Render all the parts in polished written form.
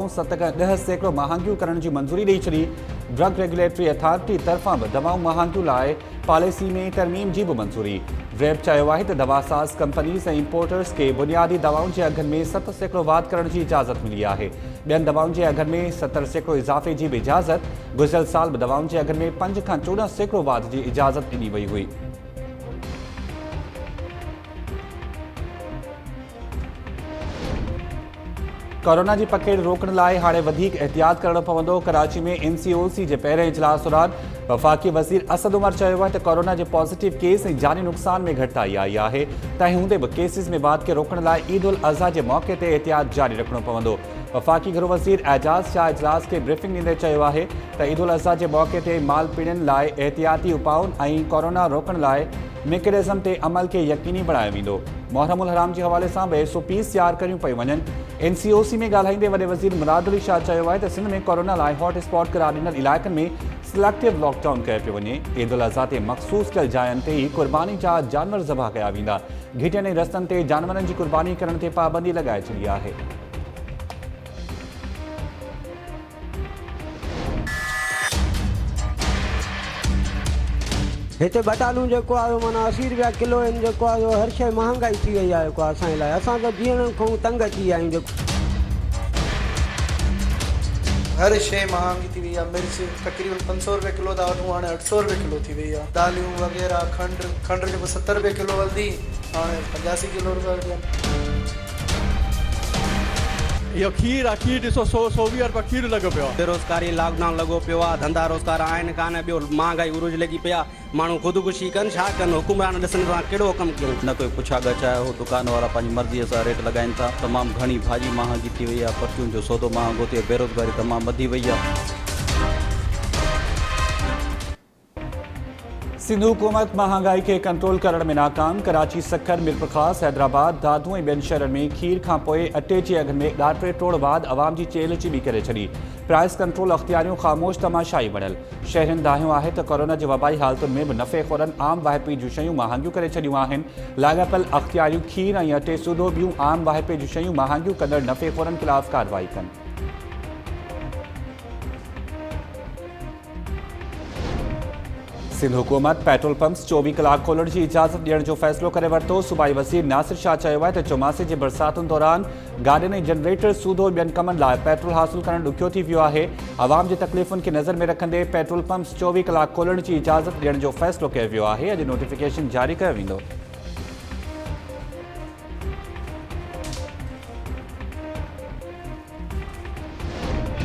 10% महांगियूं करण जी मंज़ूरी ॾेई छॾी। ड्रग रेगुलेटरी अथॉरिटी तरफ़ां बि दवाऊं महांगियूं लाइ पॉलिसी में तरमीम जी बि मंज़ूरी। रेप चयो आहे त दवासाज़ कंपनीज़ ऐं इंपोर्टर्स खे बुनियादी दवाउनि जे अघनि में 7% वाधि करण जी इजाज़त मिली आहे। ॿियनि दवाउनि जे अघनि में 70% इज़ाफ़े जी बि इजाज़त। गुज़िरियल साल बि दवाउनि जे अघनि में 5 खां 14% वाधि जी इजाज़त ॾिनी वई हुई। कोरोना की पकेड़ रोकण लाइ हाणे वधीक एहतियात करणो पवंदो। कराची में NCOC जे पहिरें इजलास दौरान वफ़ाक़ी वज़ीर असद उमर चयो आहे त कोरोना जे पॉज़िटिव केस ऐं जानी नुक़सान में घटिताई आई आहे। तंहिं हूंदे बि केसिस में वाध खे रोकण लाइ ईद उल अज़हा जे मौक़े ते एहतियात जारी रखणो पवंदो। वफ़ाक़ी गृह वज़ीर एजाज़ शाह इजलास खे ब्रीफिंग ॾींदे चयो आहे त ईद उल अज़हा जे मौक़े ते माल पीड़नि लाइ एहतियाती उपाउनि ऐं कोरोना रोकण लाइ मैकेनिज़म ते अमल खे यकीनी बणायो वेंदो। मुहर्रम उल हराम जे हवाले सां बि SOPs तयार करियूं पयूं वञनि। NCOC में ॻाल्हाईंदे वॾे वज़ीर मुराद अली शाह चयो आहे त सिंध में कोरोना लाइ हॉट स्पॉट करार ॾिनल इलाइक़नि में सिलेक्टिव लॉकडाउन कयो पियो वञे। ईद उल अज़हा ते मख़सूस कयल जायुनि ते ई क़ुर्बानी जा जानवर ज़बह कया वेंदा। घिटियुनि ऐं रस्तनि ते जानवरनि जी क़ुर्बानी करण ते पाबंदी लॻाए छॾी आहे। हिते बटालू जेको आहे माना 80 रुपया किलो आहिनि। जेको आहे हर शइ महांगाई थी वई आहे। जेको असांजे लाइ असां त जीअण खां तंग अची विया आहियूं। हर शइ महांगी थी वई आहे। मिर्च तक़रीबन 500 रुपए किलो था वठूं, हाणे 800 रुपए किलो थी वई आहे। दालियूं वग़ैरह खंड जेको 70 रुपए किलो हलंदी हाणे 85 किलो रुपया। इहो खीर आहे, खीर ॾिसो 100-120 रुपया खीर लॻो पियो आहे। बेरोज़गारी लॉकडाउन लॻो पियो आहे, धंधा रोज़गार आहिनि कान, ॿियो महांगाई उरूज लॻी पई आहे। माण्हू ख़ुदिकुशी कनि, छा कनि, हुकुमरान ॾिसनि था कहिड़ो कमु कयूं। न कोई पुछा गछ आहे, हो दुकान वारा पंहिंजी मर्ज़ीअ सां रेट लॻाइनि था। तमामु घणी भाॼी महांगी थी वई आहे, परचून जो सौदो महांगो थी, बेरोज़गारी तमामु वधी वई आहे। सिंध हुकूमत महांगाई के कंट्रोल करण में नाकाम। कराची, सखर, मीरप्रखास, हैदराबाद, दादू ऐं ॿियनि शहरनि में खीर खां पोइ अटे जे अघनि में ॻाटे टोड़ वाध अवाम जी चेल चिॿी करे छॾी। प्राइस कंट्रोल अख़्तियारियूं ख़ामोश तमाशाई बणियल। शहरनि दाहियो आहे त कोरोना जे वबाई हालतुनि में बि नफ़ेख़ोरनि आम वाहिपे जूं शयूं महांगियूं करे छॾियूं आहिनि। लाॻापियल अख़्तियारियूं खीर ऐं अटे सूदो ॿियूं आम वाहिपे जूं शयूं महांगियूं कंदड़ नफ़ेख़ोरनि ख़िलाफ़ कार्रवाई कनि। सिंध हुकूमत पेट्रोल पंप्स 24 कलाक खोलण जी इजाज़त ॾियण जो फ़ैसिलो करे वरितो। सूबाई वज़ीर नासिर शाह चयो आहे त चौमासे जे बरसातुनि दौरान गाॾियुनि ऐं जनरेटर सूदो ॿियनि कमनि लाइ पेट्रोल हासिलु करणु ॾुखियो थी वियो आहे। आवाम जे तकलीफ़ुनि खे नज़र में रखंदे पेट्रोल पंप्स 24 कलाक खोलण जी इजाज़त ॾियण जो फ़ैसिलो कयो वियो आहे। अॼु नोटिफिकेशन जारी कयो वेंदो।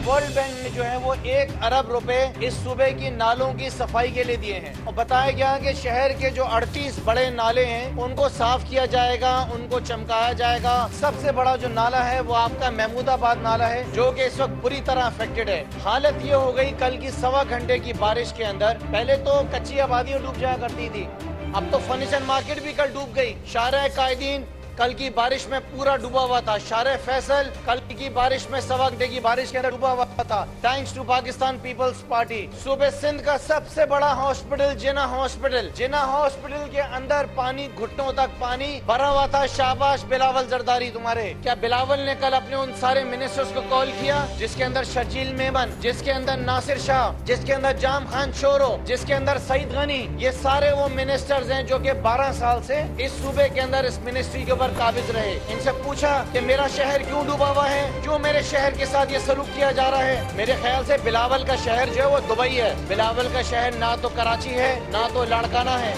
वर्ल्ड बैंक ने जो है वो 1 अरब रुपए इस सूबे की नालों की सफाई के लिए दिए हैं और बताया गया कि शहर के जो 38 बड़े नाले हैं उनको साफ किया जाएगा, उनको चमकाया जाएगा। सबसे बड़ा जो नाला है वो आपका महमूदाबाद नाला है जो कि इस वक्त बुरी तरह अफेक्टेड है। हालत ये हो गई कल की 1.25 घंटे की बारिश के अंदर, पहले तो कच्ची आबादियां डूब जाया करती थी, अब तो फर्नीचर मार्केट भी कल डूब गई। शाहराह कायदीन कल की बारिश में पूरा डूबा हुआ था। शाहराह फैसल कल की बारिश में 1.25 घंटे की बारिश के अंदर डूबा हुआ था। Thanks to Pakistan Peoples Party. सूबे सिंध का सबसे बड़ा हॉस्पिटल जिना हॉस्पिटल के अंदर पानी, घुटनों तक पानी भरा हुआ था। शाबाश बिलावल जरदारी तुम्हारे। क्या बिलावल ने कल अपने उन सारे मिनिस्टर्स को कॉल किया जिसके अंदर शर्जील मेमन, जिसके अंदर नासिर शाह, जिसके अंदर जाम खान शोरो, जिसके अंदर सईद गनी, ये सारे वो मिनिस्टर्स हैं जो कि 12 साल से इस सूबे के अंदर इस मिनिस्ट्री के काबिज रहे। इनसे पूछा कि मेरा शहर क्यों डूबा हुआ है, क्यों मेरे शहर के साथ ये सलूक किया जा रहा है। मेरे ख्याल से बिलावल का शहर जो है वो दुबई है। बिलावल का शहर ना तो कराची है ना तो लाड़काना है।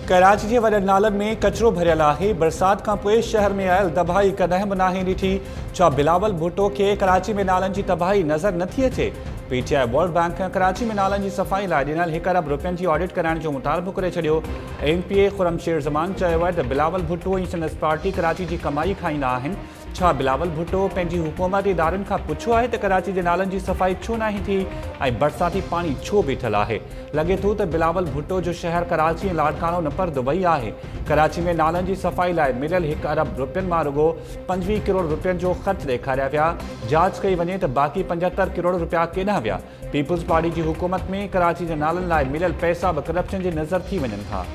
कराची जे वॾनि नालनि में कचरो भरियल आहे। बरसात खां पोइ शहर में आयल तबाही कॾहिं बि नाहे ॾिठी। छा बिलावल भुट्टो खे कराची में नालनि जी तबाही नज़र नथी अचे? PTI वर्ल्ड बैंक खां कराची में नालनि जी सफ़ाई लाइ ॾिनल 1 अरब रुपयनि जी ऑडिट कराइण जो मुतालबो करे छॾियो। MPA खुरमशेर ज़मान चयो आहे त बिलावल भुट्टो ऐं संदसि पार्टी कराची जी कमाई खाईंदा आहिनि। छा बिलावल भुट्टो पंहिंजी हुकूमती इदारनि खां पुछियो आहे त कराची जे नालनि जी सफ़ाई छो नाहे थी ऐं बरसाती पाणी छो बीठल आहे? लॻे थो त बिलावल भुट्टो जो शहर कराची ऐं लाड़कानो न पर दुबई आहे। कराची में नालनि जी सफ़ाई लाइ मिलियल 1 अरब रुपयनि मां रुगो 25 करोड़ रुपयनि जो ख़र्च ॾेखारिया विया। जांच कई वञे त बाक़ी 75 करोड़ रुपया केॾांहुं विया? पीपुल्स पार्टी जी हुकूमत में कराची जे नालनि लाइ मिलियल पैसा बि करप्शन जे नज़र थी वञनि था।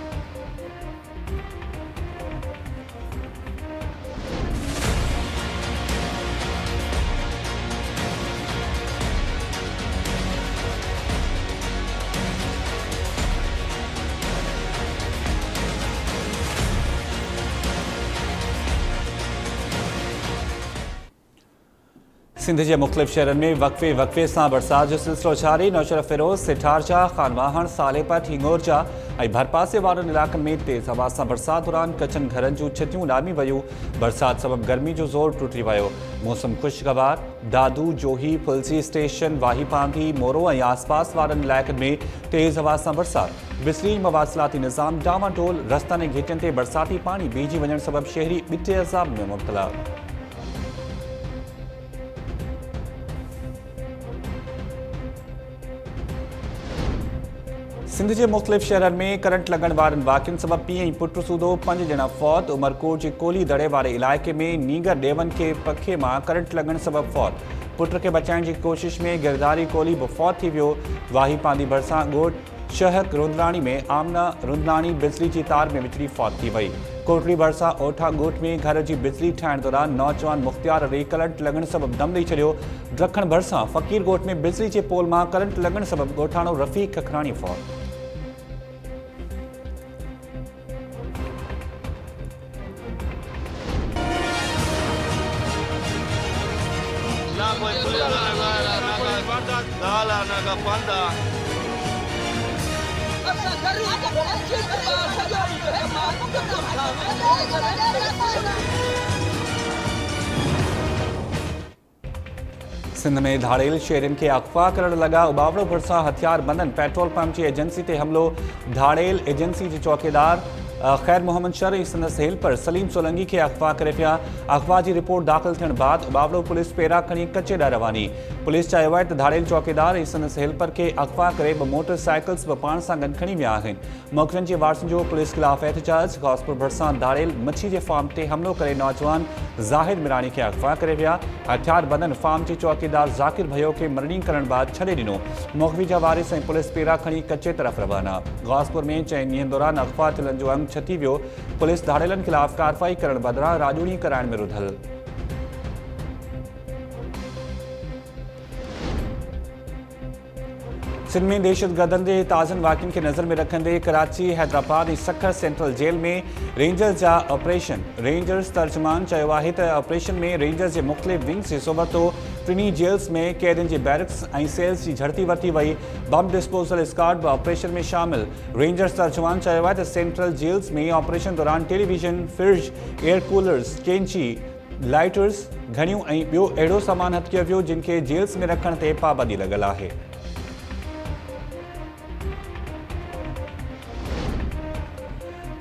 सिंध के मुख्तलिफ़ शहरनि में वक़्फ़े सां बरसात जो सिलसिलो जारी। नौशरफ फिरोज़, सिठारचा, खानवाहन, सालेपत, हिंगोरचा ऐं भरपासे वारनि इलाक़नि में तेज़ हवा सां बरसात दौरान कचनि घरनि जूं छितियूं उॾामी वयूं। बरसात सबबि गर्मी जो ज़ोर टुटी वियो। मौसम ख़ुशगवार। दादू, जोही, फुलसी स्टेशन, वाही पांधी, मोरो ऐं आसपास वारनि इलाइक़नि में तेज़ हवा सां बरसात। बिजली मवासिलाती निज़ाम डामाडोल। रस्तनि ऐं घिटियुनि ते बरसाती पाणी बीहजी वञण सबबि शहरी ॿिटे अज़ाब में मुब्तला। सिंध के मुख्तलिफ़ शहरनि में करंट लगण वारनि वाक़िअनि सबबि पीउ ऐं पुट सूदो 5 ॼणा फौत। उमरकोट जे कोली दड़े वारे इलाइक़े में नीगर डेवन के पखे मां करंट लगण सबबि फौत। पुट खे बचाइण जी कोशिश में गिरदारी कोली बि फौत थी वियो। वाही पांधी भरिसां ॻोठ शहक रुंदराणी में आमना रुंदराणी बिजली जी तार में विचड़ी फौत थी वई। कोटड़ी भरिसां ओठा ॻोठ में घर जी बिजली ठाहिण दौरान नौजवान मुख़्तियार अली करंट लगण सबबि दम ॾेई छॾियो। ॾखण भरिसां फ़क़ीर ॻोठ में बिजली जे पोल मां करंट लगण सबबि ॻोठाणो रफ़ीक खखराणी फौत। सिंध में धाड़ेल शेरनि खे अगवा करण लॻा। उबावड़ो भरिसां हथियार बंदनि पेट्रोल पंप जी एजेंसी ते हमिलो। धाड़ेल एजेंसी जे चौकीदार ख़ैर मोहम्मद शर ऐं संदसि हेल्पर सलीम सोलंगी खे अगवा करे पिया। अगवा जी रिपोर्ट दाख़िल थियण बाद उबावड़ो पुलिस पेरा खणी कचे ॾांहुं रवानी। पुलिस चयो आहे त धाड़ेल चौकीदार ऐं संदसि हेल्पर खे अगवा करे 2 मोटरसाइकिल्स बि पाण सां गॾु खणी विया आहिनि। मौक़िफ़नि जे वारसनि जो पुलिस ख़िलाफ़ एहतजाज। गौसपुर भरिसां धाड़ेल मच्छी जे फार्म ते हमिलो करे नौजवान ज़ाहिद मिरानी खे अगवा करे विया। हथियार बंदनि फार्म जे चौकीदार ज़ाकिर भयो खे मरणी करण बाद छॾे ॾिनो। मौक़िफ़ी जा वारिस ऐं पुलिस पेरा खणी कचे तरफ़ रवाना। गौसपुर में 4 ॾींहनि दौरान अगवा थियलनि जो अंग छती वियो। पुलिस धाड़ेलनि ख़िलाफ़ कार्रवाई करण बदिरां राजूड़ी कराइण में रुधल। सिंध में दहशतगर्दनि जे ताज़नि वाक़िअनि खे नज़र में रखंदे कराची, हैदराबाद ऐं सखर सेंट्रल जेल में रेंजर्स जा ऑपरेशन। रेंजर्स तर्जुमान चयो आहे त ऑपरेशन में रेंजर्स जे मुख़्तलिफ़ विंग्स हिसो वरितो। टिनी जेल्स में कैदियुनि जे बैरक्स ऐं सेल्स जी झड़ती वरिती वई। बम डिस्पोजल स्क्वाड बि ऑपरेशन में शामिल। रेंजर्स तर्जुमान चयो आहे त सेंट्रल जेल्स में ऑपरेशन दौरान टेलीविजन, फ्रिज, एयर कूलर्स, कैंची, लाइटर्स, घड़ियूं ऐं ॿियो अहिड़ो सामान हथ कयो वियो जिन खे जेल्स में रखण ते पाबंदी लॻल आहे।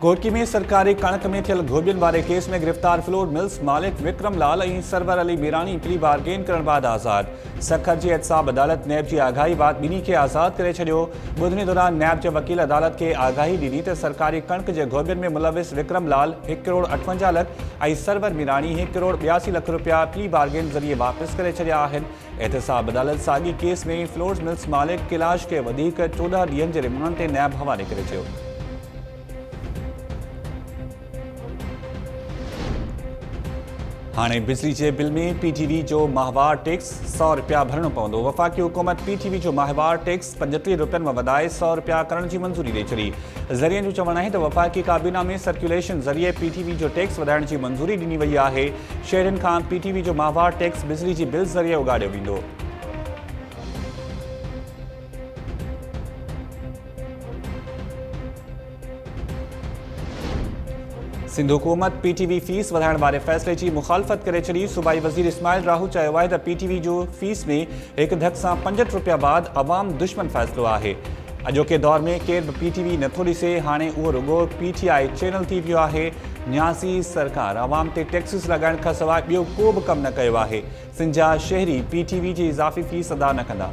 कोटकी में सरकारी कणक में थियल गोभियुनि वारे केस में गिरफ़्तार फ्लोर मिल्स मालिक विक्रम लाल ऐं सरवर अली मीरानी प्ली बारगेन करण बाद आज़ाद। सखर जी एहतसाब अदालत नैब जी आगाही बाद ॿिन्ही खे आज़ाद करे छॾियो। ॿुधणी दौरान नैब जे वकील अदालत खे आगाही ॾिनी त सरकारी कणक जे गोभियुनि में मुलविस विक्रम लाल 1 करोड़ 58 लख ऐं सरवर मीरानी 1 करोड़ 82 लख रुपया प्ली बारगेन ज़रिए वापसि करे छॾिया आहिनि। एहतसाब अदालत साॻी केस में फ्लोर मिल्स मालिक कैलाश खे वधीक 14 ॾींहनि जे रिमांड ते नैब हवाले करे छॾियो। हाणे बिजली जे बिल में PTV जो माहवार टैक्स 100 रुपया भरणो पवंदो। वफ़ाक़ी हुकूमत PTV जो माहवार टैक्स 35 रुपयनि में वधाए 100 रुपया करण जी मंज़ूरी ॾेई छॾी। ज़रियनि जो चवणु आहे त वफ़ाक़ी काबीना में सर्कुलेशन ज़रिए PTV जो टैक्स वधाइण जी मंज़ूरी ॾिनी वई आहे। शहरनि खां PTV जो माहवार टैक्स बिजली जी बिल ज़रिए उगाड़ियो वेंदो। सिंध हुकूमत PTV फीस वधाइण वारे फ़ैसिले जी मुखालफ़त करे छॾी। सूबाई वज़ीर इस्माइल राहू चयो आहे त PTV जो फीस में हिकु धक सां 65 रुपया बाद अवाम दुश्मन फ़ैसिलो आहे। अॼोके दौर में केरु बि PTV नथो ॾिसे। हाणे उहो रुॻो PTI चैनल थी वियो आहे। न्यासी सरकार अवाम ते टैक्सिस लॻाइण खां सवाइ ॿियो को बि कमु न कयो आहे। सिंध जा शहरी PTV जी इज़ाफ़ी फीस अदा न कंदा।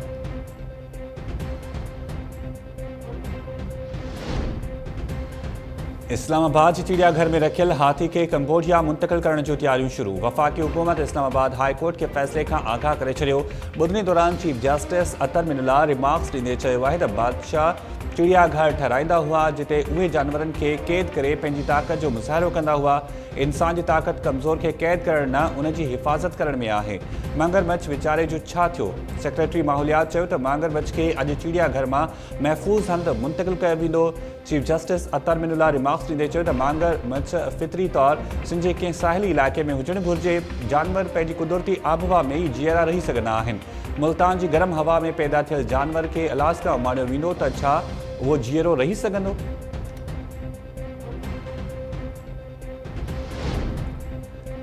इस्लामाबाद जे चिड़ियाघर में रखियल हाथी खे कंबोडिया मुंतक़िल करण जूं तैयारियूं शुरू। वफ़ाक़ी हुकूमत इस्लामाबाद हाई कोर्ट के फ़ैसिले खां आगाह करे छॾियो। ॿुधणी दौरान चीफ जस्टिस अतर मिनला रिमार्क्स ॾींदे चयो आहे त बादशाह चिड़ियाघर ठहिराईंदा हुआ जिते उहे जानवरनि खे क़ैद करे पंहिंजी ताक़त जो मुज़ाहिरो कंदा हुआ। इंसान जी ताक़त कमज़ोर खे क़ैद करण न उन जी हिफ़ाज़त करण में आहे। मगरमच्छ वीचारे जो छा थियो? सेक्रेटरी माहौलियात चयो त मगरमच्छ खे अॼु चिड़ियाघर मां महफ़ूज़ हंधि मुंतक़िल कयो वेंदो। चीफ जस्टिस अतर मिनुल्ला रिमार्क्स ॾींदे चयो त मगरमच्छ फितरी तौरु सिंध जे कंहिं साहिली इलाइक़े में हुजणु घुरिजे। जानवर पंहिंजी कुदरती आबहवा में ई जीअरा रही सघंदा आहिनि। मुल्तान जी गरम हवा में पैदा थियल जानवर खे अलास्का माणियो वेंदो त छा उहो जीअरो रही सघंदो?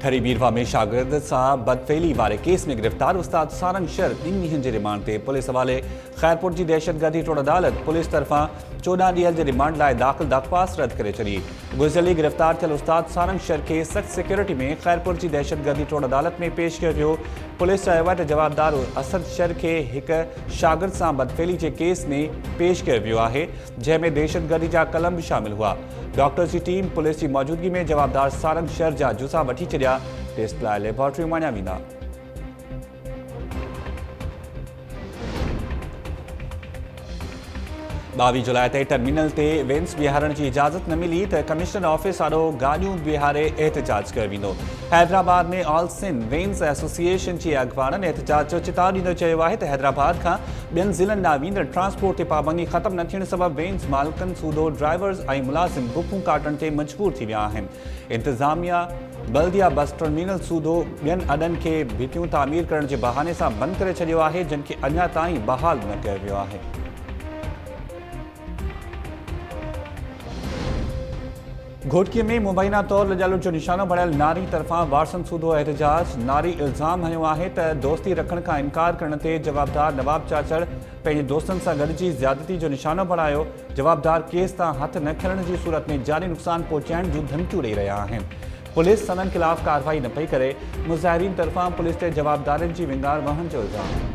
ठरी बीरवा में शागिर्द सां बदफेली वारे केस में गिरफ़्तार उस्ताद सारंग शर 3 ॾींहनि जे रिमांड ते पुलिस हवाले। ख़ैरपुर जी दहशतगर्दी टोड़ अदालत पुलिस तरफ़ां 14 ॾींहनि जे रिमांड लाइ दाख़िल दरख़्वास्त रद्द करे छॾी। गुज़िरियल गिरफ़्तार थियल उस्ताद सारंग शर खे सख़्त सिक्योरिटी में ख़ैरपुर जी दहशतगर्दी टोड़ अदालत में पेश कयो वियो। पुलिस चयो आहे त जवाबदार असद शर खे हिकु शागिर्द सां बदफेली जे केस में पेश कयो वियो आहे जंहिं में दहशतगर्दी जा कलम बि शामिल हुआ। डॉक्टर्स जी टीम पुलिस जी मौजूदगी में जवाबदार सारंग शर जा जुज़ा वठी छॾिया। टेस्ट लाइ लेबोरेटरी मञिया वेंदा। 22 जुलाई ते टर्मिनल ते वेन्स बीहारण की इजाज़त न मिली तो कमिश्नर ऑफिस आरो गाड़ियों बीहारे एहतजाज कर वेंदो। हैदराबाद में ऑल सिंध वेन्स एसोसिएशन जी अगवाननि एहतजाज जो चिताव ॾींदो चयो आहे त हैदराबाद खां ॿियनि ज़िलनि ॾांहुं वेंदड़ ट्रांसपोर्ट ते पाबंदी ख़त्म न थियण सबबि वेन्स मालिकनि सूदो ड्राइवर्स ऐं मुलाज़िम बुकूं काटण ते मजबूर थी विया आहिनि। इंतज़ामिया बल्दिया बस टर्मिनल सूदो ॿियनि अॾनि खे भितियूं तामीर करण जे बहाने सां बंदि करे छॾियो आहे जिन खे अञा ताईं बहाल न कयो वियो आहे। घोटकीअ में मुबैना तौर लॼालुट जो निशानो बणियल नारी तरफ़ां वारसन सूदो एहतजाज। नारी इल्ज़ाम हयो आहे त दोस्ती रखण खां इनकार करण ते जवाबदार नवाब चाचड़ पंहिंजे दोस्तनि सां गॾिजी ज़्यादती जो निशानो बणायो। जवाबदार केस तां हथ न खणण जी सूरत में जानी नुक़सान पहुचाइण जूं धमकियूं ॾेई रहिया आहिनि। पुलिस सननि ख़िलाफ़ कार्रवाई न पई करे। मुज़ाहिरीन तरफ़ां पुलिस ते जवाबदारनि जी विंगार वहण जो इल्ज़ाम।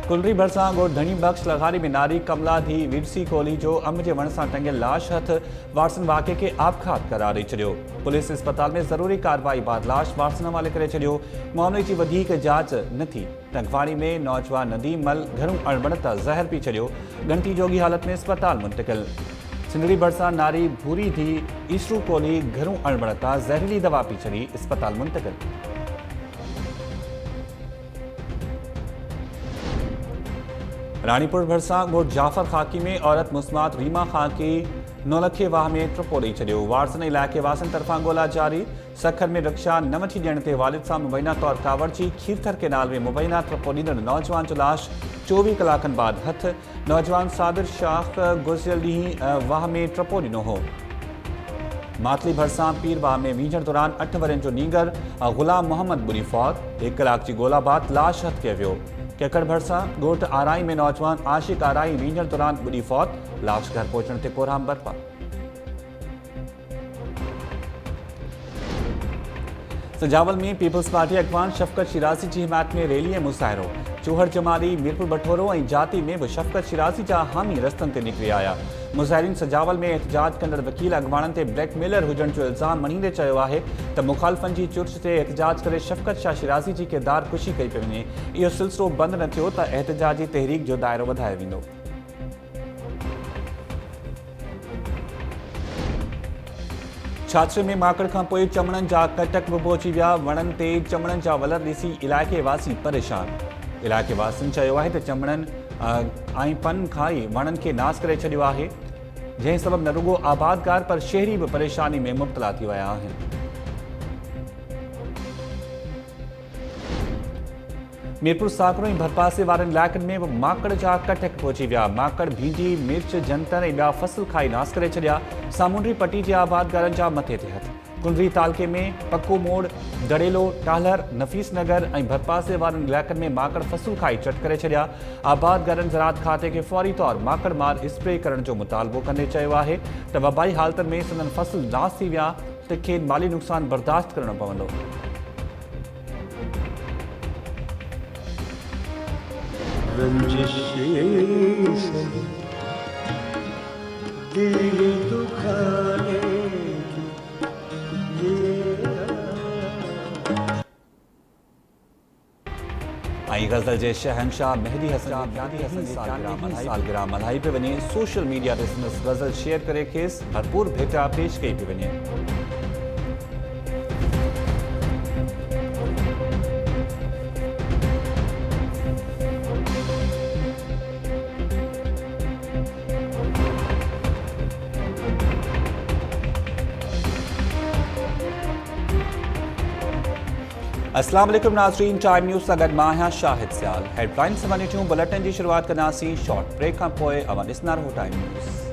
कुलरी भरिसां ॻोठ धणी बख़्श लॻारी में नारी कमला धी विरसी कोहली जो अंब जे वण सां टंगियल लाश हथ वारसन वाक़े खे आपघात करार ॾेई छॾियो। पुलिस अस्पताल में ज़रूरी कार्रवाई बाद लाश वारसन हवाले करे छॾियो। मामले जी वधीक जांच न थी। टंगवाणी में नौजवान नदीम मल घणो अणबणता ज़हर पी छॾियो। ॻणती जोगी हालत में अस्पताल मुंतक़िल। सिंधड़ी भरिसां नारी भूरी धी ईसरू कोहली घणो अणबणता ज़हरीली दवा पी छॾी अस्पताल मुंतक़िल। रानीपुर भरिसां ॻोठ जाफ़र खाकी में औरत मुस्मात रीमा खाकी नौलखे वाह में ट्रपो ॾेई छॾियो। वारसन इलाइक़े वासियुनि तरफ़ां ॻोल्हा जारी। सखर में रिक्शा न वठी ॾियण ते वालिद सां मुबैना तौर कावड़ची खीरथर केनाल में मुबैना ट्रपो ॾींदड़ नौजवान जो लाश 24 कलाकनि बाद हथ। नौजवान साबिर शाख गुज़िरियल ॾींहुं वाह में ट्रपो ॾिनो हो। मातली भरिसां पीर वाह में वींझण दौरान 8 वरनि जो नीगर ग़ुलाम मोहम्मद बुरी फौत। 1 कलाक जी ॻोल्हा बाद लाश हथ कयो वियो। केकड़ भरिसां ॻोठ आराई में नौजवान आशिक आराई वींझण दौरान बुरी फौत। लाश घर पहुचण ते कोराम बर्पा। सजावल में पीपल्स पार्टी अगवान शफ़क़त शिराज़ी जी हिमायत में रैली ऐं मुज़ाहिरो। चूहड़ जमाली मीरपुर बठोरो ऐं जाती में भी शफ़क़त शिराज़ी जा हामी रस्तनि ते निकिरी आया। मुज़ाहिरीन सजावल में एहतजाज कंदड़ वकील अगवाननि ते ब्लैकमेलर हुजण जो इल्ज़ाम मणींदे चयो आहे त मुखालफ़नि जी चुर्च ते एहतजाज करे शफ़क़त शाह शिराज़ी जी किरदार कुशी कई पई वञे। इहो सिलसिलो बंदि न थियो त एहतजाजी तहरीक जो दायरो वधायो वेंदो। छाछरे में माकड़ खां पोइ चमड़नि जा कटक बि पहुची विया। वणनि ते चमड़नि जा वलर ॾिसी इलाइक़े वासी परेशान। इलाइक़े वासियुनि चयो आहे त चमड़नि ऐं पन खाई वणनि खे नास करे छॾियो आहे जंहिं सबबि न रुगो आबादगार पर शहरी बि परेशानी में मुब्तला थी विया आहिनि। मीरपुर साकरो ऐं भरपासे वारनि इलाइक़नि में बि माकड़ जा कटक पहुची विया। माकड़ भींडी मिर्च जंतर ऐं ॿिया फसल खाई नास करे छॾिया। सामूंडी पट्टी जे आबादगारनि जा मथे ते हथ। कुंडरी तालके में पक्को मोड़ दड़ेलो टालर नफ़ीस नगर ऐं भरपासे वारनि इलाइक़नि में माकड़ फसल खाई चट करे छॾिया। आबादगारनि ज़राअत खाते खे फौरी तौर माकड़ मार स्प्रे करण जो मुतालबो कंदे चयो आहे त वबाई हालतनि में संदन फसल नास थी विया त खेनि माली नुक़सान बर्दाश्त करणो पवंदो। ऐं गज़ल जे शहंशाह मेहदी हसन जी सालगिरह मल्हाई पे वञे। सोशल मीडिया ते संदसि गज़ल शेयर करे खेसि भरपूर भेटा पेश कई पई वञे। अस्सलाम वालेकुम नाज़रीन, टाइम न्यूज़ सां गॾु मां आहियां शाहिद सियाल। हेडलाइन्स सां वञे बुलेटिन जी शुरूआत कंदासीं शॉर्ट ब्रेक खां पोइ। अवां ॾिसंदा रहो टाइम न्यूज़।